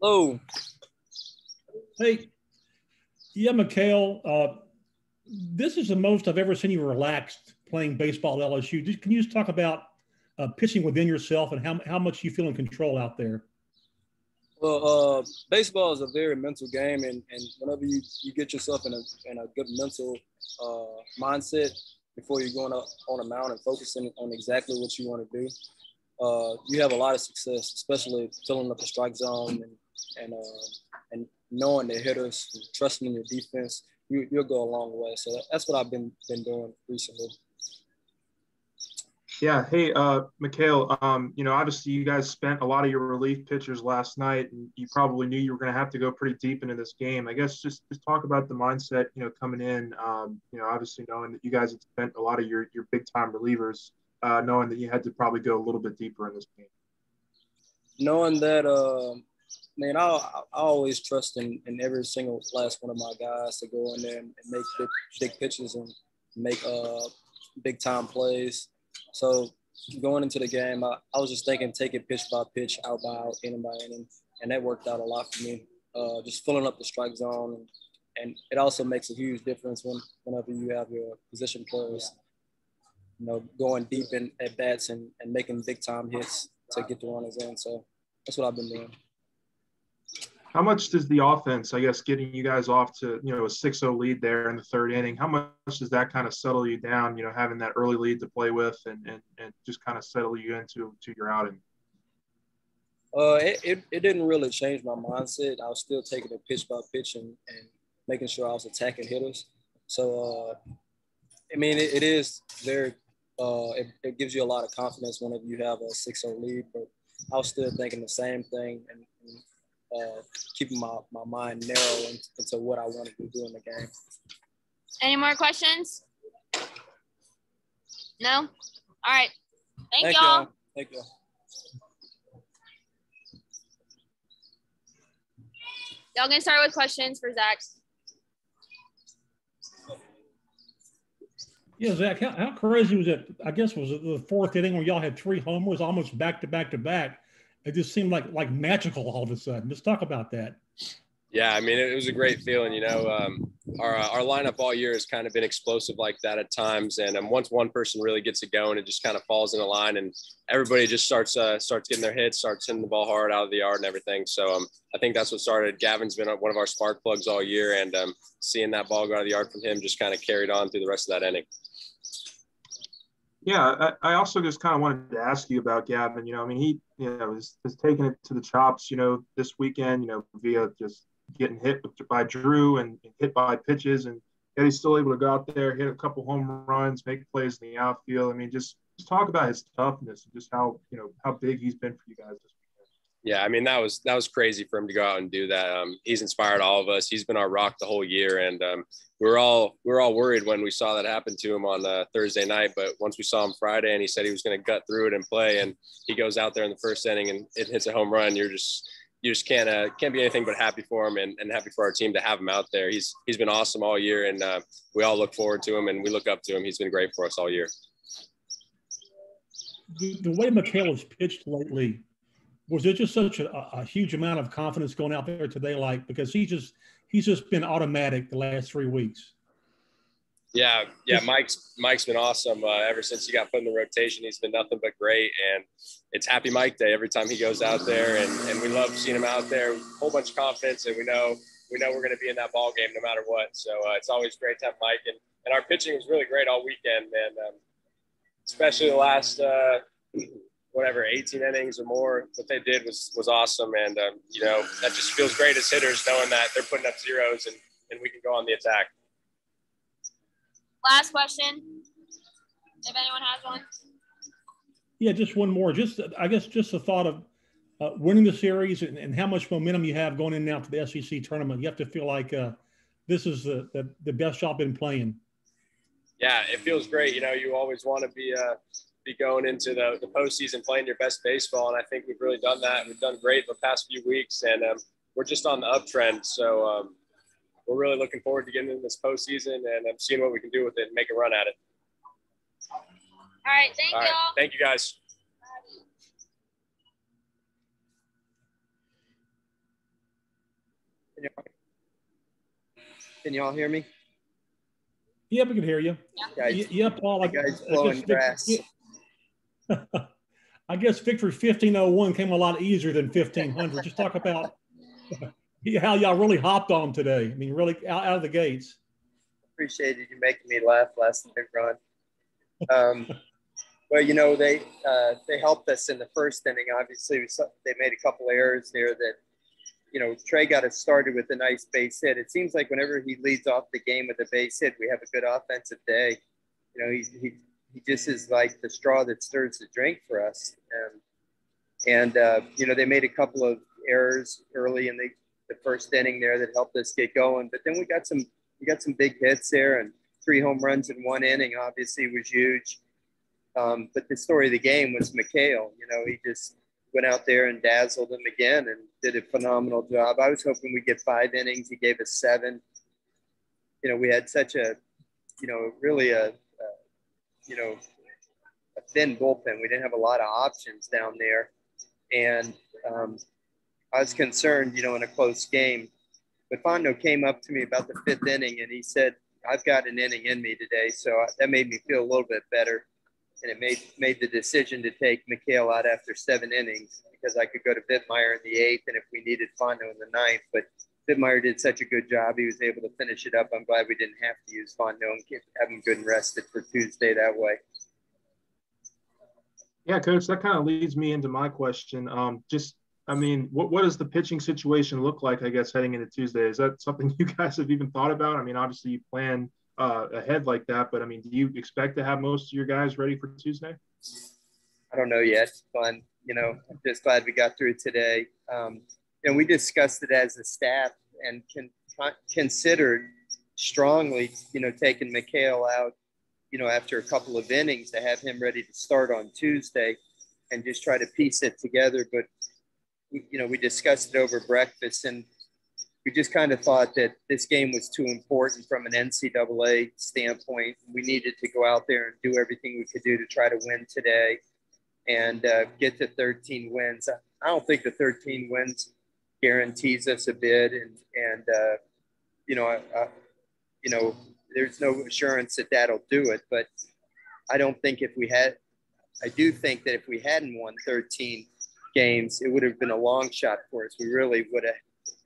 Hello. Hey, yeah, Mikhail, this is the most I've ever seen you relaxed playing baseball at LSU. Can you just talk about pitching within yourself and how much you feel in control out there? Well, baseball is a very mental game, and whenever you get yourself in a good mental mindset before you're going up on a mound and focusing on exactly what you want to do, you have a lot of success, especially filling up the strike zone and knowing the hitters, trusting in your defense. You'll go a long way. So that's what I've been doing recently. Yeah. Hey, Mikhail, obviously you guys spent a lot of your relief pitchers last night, and you probably knew you were going to have to go pretty deep into this game. I guess just talk about the mindset, coming in, obviously knowing that you guys had spent a lot of your big time relievers, knowing that you had to probably go a little bit deeper in this game. Knowing that, I always trust in every single last one of my guys to go in there and make big pitches and make big time plays. So going into the game, I was just thinking, take it pitch by pitch, out by out, inning by inning, and that worked out a lot for me. Just filling up the strike zone, and it also makes a huge difference whenever you have your position players, going deep in at bats and making big time hits to get the runners in. So that's what I've been doing. How much does the offense, I guess, getting you guys off to, a 6-0 lead there in the third inning, how much does that kind of settle you down, having that early lead to play with and just kind of settle you into your outing? It didn't really change my mindset. I was still taking it pitch by pitch and making sure I was attacking hitters. So, it is very it gives you a lot of confidence whenever you have a 6-0 lead, but I was still thinking the same thing and keeping my mind narrow into what I wanted to do in the game. Any more questions? No? All right. Thank y'all. Thank you. Y'all gonna start with questions for Zach. Yeah, Zach, how crazy was it? I guess was it the fourth inning where y'all had 3 homers almost back to back to back? It just seemed like magical all of a sudden. Just talk about that. Yeah, it was a great feeling. Our lineup all year has kind of been explosive like that at times, and once one person really gets it going, it just kind of falls in a line, and everybody just starts getting their hits, starts hitting the ball hard out of the yard and everything. So I think that's what started. Gavin's been one of our spark plugs all year, and seeing that ball go out of the yard from him just kind of carried on through the rest of that inning. Yeah, I also just kind of wanted to ask you about Gavin. He has taken it to the chops, this weekend, via just getting hit by Drew and hit by pitches, and yet he's still able to go out there, hit a couple home runs, make plays in the outfield. Just talk about his toughness and just how big he's been for you guys this weekend. Yeah, that was crazy for him to go out and do that. He's inspired all of us. He's been our rock the whole year, and we were all worried when we saw that happen to him on Thursday night. But once we saw him Friday, and he said he was going to gut through it and play, and he goes out there in the first inning and it hits a home run, you just can't be anything but happy for him and happy for our team to have him out there. He's been awesome all year, and we all look forward to him and we look up to him. He's been great for us all year. The way Mikhail has pitched lately, was there just such a huge amount of confidence going out there today? Because he's just been automatic the last 3 weeks. Yeah. Mike's been awesome. Ever since he got put in the rotation, he's been nothing but great. And it's Happy Mike Day every time he goes out there, and we love seeing him out there. A whole bunch of confidence, and we know we're going to be in that ball game no matter what. So it's always great to have Mike, and our pitching was really great all weekend, man. Especially the last 18 innings or more. What they did was awesome, and that just feels great as hitters, knowing that they're putting up zeros and we can go on the attack. Last question, if anyone has one. Yeah, just one more. I guess the thought of winning the series and how much momentum you have going in now to the SEC tournament. You have to feel like this is the best y'all been playing. Yeah, it feels great. You always want to be going into the postseason playing your best baseball, and I think we've really done that. We've done great the past few weeks, and we're just on the uptrend. So we're really looking forward to getting in this postseason and seeing what we can do with it and make a run at it. All right. Thank y'all. Thank you, guys. Can y'all hear me? Yeah, we can hear you. Yeah, Paul. You guys blowing grass. I guess victory 1501 came a lot easier than 1500. Just talk about how y'all really hopped on today. I mean, really out of the gates. Appreciated you making me laugh last night, Ron. Well, you know, they helped us in the first inning. Obviously, they made a couple errors there that, you know, Trey got us started with a nice base hit. It seems like whenever he leads off the game with a base hit, we have a good offensive day. You know, he just is like the straw that stirs the drink for us. And you know, they made a couple of errors early in the first inning there that helped us get going. But then we got some big hits there, and 3 home runs in 1 inning obviously was huge. But the story of the game was McHale. You know, he just went out there and dazzled him again and did a phenomenal job. I was hoping we'd get 5 innings. He gave us 7. You know, we had such a, you know, really a thin bullpen. We didn't have a lot of options down there. And I was concerned, you know, in a close game. But Fondo came up to me about the 5th inning and he said, I've got an inning in me today. So that made me feel a little bit better. And it made the decision to take McHale out after 7 innings because I could go to Bittmeyer in the 8th and if we needed Fondo in the 9th. But Bittmeyer did such a good job. He was able to finish it up. I'm glad we didn't have to use Fondo and have him good and rested for Tuesday that way. Yeah, Coach, that kind of leads me into my question. I mean, what does the pitching situation look like, I guess, heading into Tuesday? Is that something you guys have even thought about? I mean, obviously you plan ahead like that, but I mean, do you expect to have most of your guys ready for Tuesday? I don't know yet. It's fun. You know, I'm just glad we got through today. And we discussed it as a staff and considered strongly, you know, taking McHale out, you know, after a couple of innings to have him ready to start on Tuesday and just try to piece it together. But, you know, we discussed it over breakfast and we just kind of thought that this game was too important from an NCAA standpoint. We needed to go out there and do everything we could do to try to win today and get to 13 wins. I don't think the 13 wins guarantees us a bid. And you know, there's no assurance that that'll do it. But I do think that if we hadn't won 13 games, it would have been a long shot for us. We really would have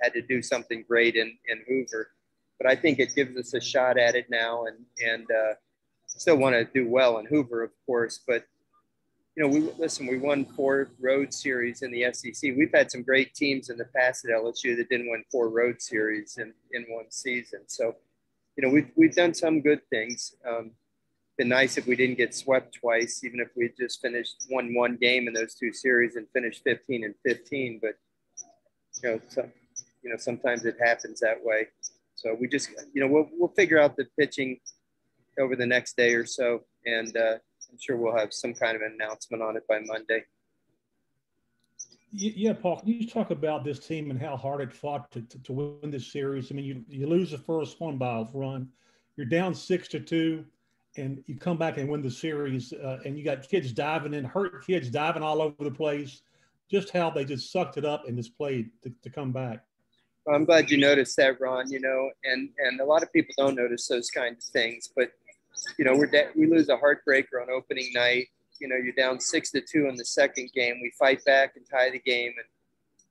had to do something great in Hoover, but I think it gives us a shot at it now and still want to do well in Hoover, of course. But, you know, we won 4 road series in the SEC. We've had some great teams in the past at LSU that didn't win 4 road series in one season. So, you know, we've done some good things. Been nice if we didn't get swept twice, even if we just won 1 game in those 2 series and finished 15-15. But, you know, sometimes it happens that way. So we just, you know, we'll figure out the pitching over the next day or so. And I'm sure we'll have some kind of an announcement on it by Monday. Yeah, Paul, can you talk about this team and how hard it fought to win this series? I mean, you lose the first one by a run. You're down 6-2, and you come back and win the series, and you got kids diving in, hurt kids diving all over the place. Just how they just sucked it up and just played to come back. Well, I'm glad you noticed that, Ron, you know, and a lot of people don't notice those kinds of things. But, you know, we lose a heartbreaker on opening night. You know, you're down 6-2 in the second game. We fight back and tie the game. And,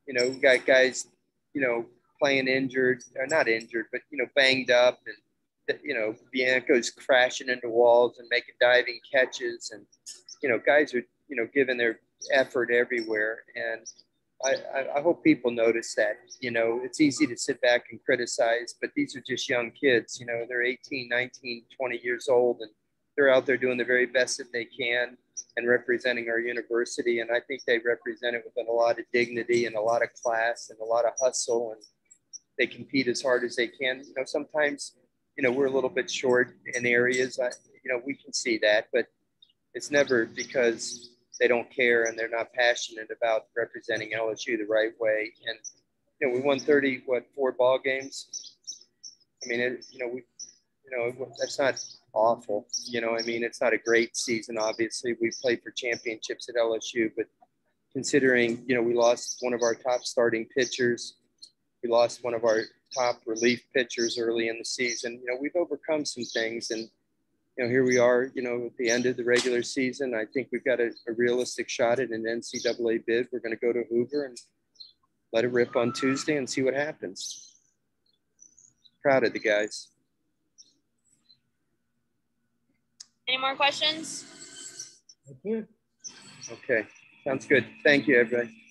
you know, we got guys, you know, playing injured, or not injured, but, you know, banged up. And, you know, Bianco's crashing into walls and making diving catches. And, you know, guys are, you know, giving their effort everywhere. And I hope people notice that. You know, it's easy to sit back and criticize, but these are just young kids. You know, they're 18, 19, 20 years old, and they're out there doing the very best that they can and representing our university. And I think they represent it with a lot of dignity and a lot of class and a lot of hustle, and they compete as hard as they can. You know, sometimes, you know, we're a little bit short in areas. You know, we can see that, but it's never because they don't care and they're not passionate about representing LSU the right way. And, you know, we won 4 ball games. I mean, that's not awful. I mean, it's not a great season. Obviously, we played for championships at LSU, but considering, we lost one of our top starting pitchers, we lost one of our top relief pitchers early in the season. We've overcome some things, and here we are, at the end of the regular season. I think we've got a realistic shot at an NCAA bid. We're going to go to Hoover and let it rip on Tuesday and see what happens. Proud of the guys. Any more questions? That's it. Okay, sounds good. Thank you, everybody.